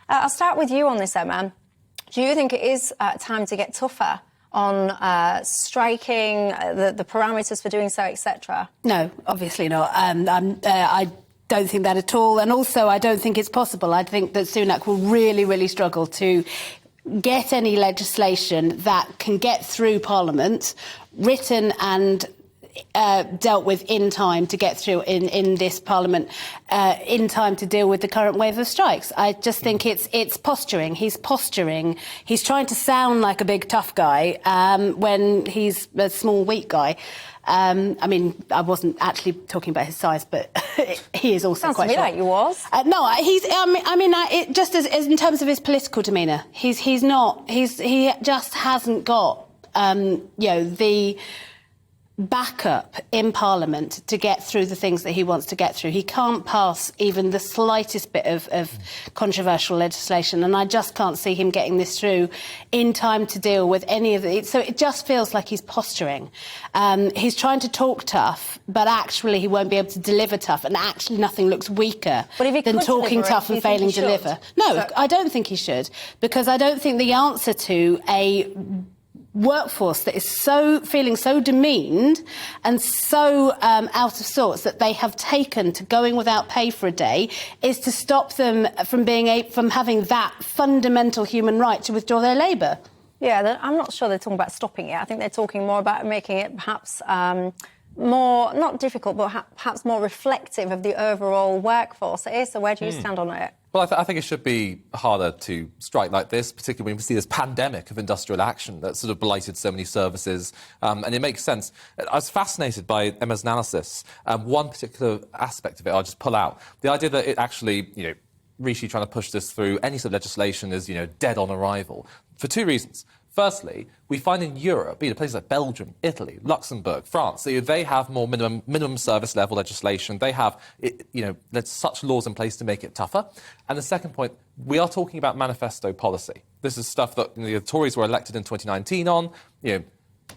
I'll start with you on this, Emma. Do you think it is time to get tougher on striking, the parameters for doing so, etc.? No, obviously not. I don't think that at all. And also, I don't think it's possible. I think that Sunak will really, really struggle to get any legislation that can get through Parliament, written and dealt with in time to get through in this Parliament, in time to deal with the current wave of strikes. I just think it's posturing. He's posturing. He's trying to sound like a big tough guy when he's a small weak guy. I mean, I wasn't actually talking about his size, but he is also quite short. Sounds to me like you was. No, he's. Just as in terms of his political demeanour, he just hasn't got the backup in Parliament to get through the things that he wants to get through. He can't pass even the slightest bit of controversial legislation, and I just can't see him getting this through in time to deal with any of it. So it just feels like he's posturing. He's trying to talk tough, but actually he won't be able to deliver tough, and actually nothing looks weaker than talking tough and failing to deliver. No, I don't think he should, because I don't think the answer to a workforce that is feeling so demeaned and so out of sorts that they have taken to going without pay for a day is to stop them from having that fundamental human right to withdraw their labour. Yeah, I'm not sure they're talking about stopping it. I think they're talking more about making it perhaps more, not difficult, but perhaps more reflective of the overall workforce it is. So where do you stand on it? Well, I think it should be harder to strike like this, particularly when we see this pandemic of industrial action that sort of blighted so many services. And it makes sense. I was fascinated by Emma's analysis. One particular aspect of it I'll just pull out. The idea that it actually, Rishi trying to push this through any sort of legislation is, dead on arrival. For two reasons. Firstly, we find in Europe, places like Belgium, Italy, Luxembourg, France, they have more minimum service level legislation. They have, there's such laws in place to make it tougher. And the second point, we are talking about manifesto policy. This is stuff that the Tories were elected in 2019 on.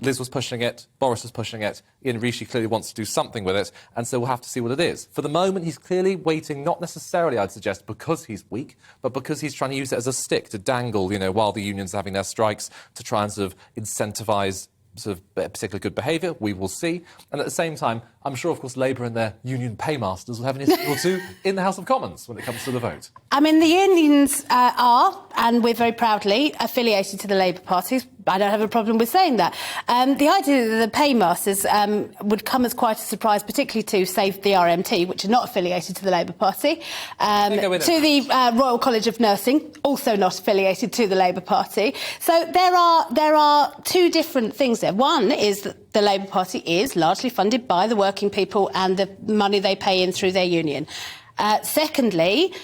Liz was pushing it, Boris was pushing it, Ian Rishi clearly wants to do something with it, and so we'll have to see what it is. For the moment, he's clearly waiting, not necessarily, I'd suggest, because he's weak, but because he's trying to use it as a stick to dangle, while the unions are having their strikes, to try and sort of incentivise sort of particular good behaviour. We will see. And at the same time, I'm sure, of course, Labour and their union paymasters will have an issue or two in the House of Commons when it comes to the vote. I mean, the unions are, and we're very proudly, affiliated to the Labour Party. I don't have a problem with saying that. The idea that the paymasters would come as quite a surprise, particularly to, say, the RMT, which are not affiliated to the Labour Party, to the Royal College of Nursing, also not affiliated to the Labour Party. So there are two different things there. One is that the Labour Party is largely funded by the working people and the money they pay in through their union. Secondly,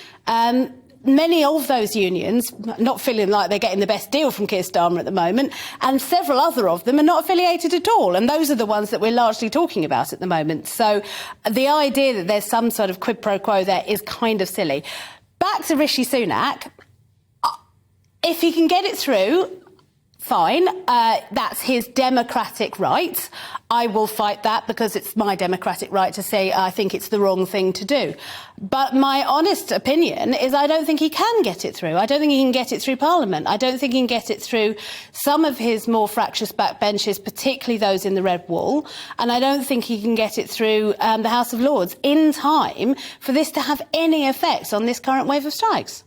many of those unions not feeling like they're getting the best deal from Keir Starmer at the moment, and several other of them are not affiliated at all, and those are the ones that we're largely talking about at the moment. So the idea that there's some sort of quid pro quo there is kind of silly. Back to Rishi Sunak. If he can get it through, fine. That's his democratic right. I will fight that because it's my democratic right to say I think it's the wrong thing to do. But my honest opinion is I don't think he can get it through. I don't think he can get it through Parliament. I don't think he can get it through some of his more fractious backbenches, particularly those in the Red Wall. And I don't think he can get it through the House of Lords in time for this to have any effects on this current wave of strikes.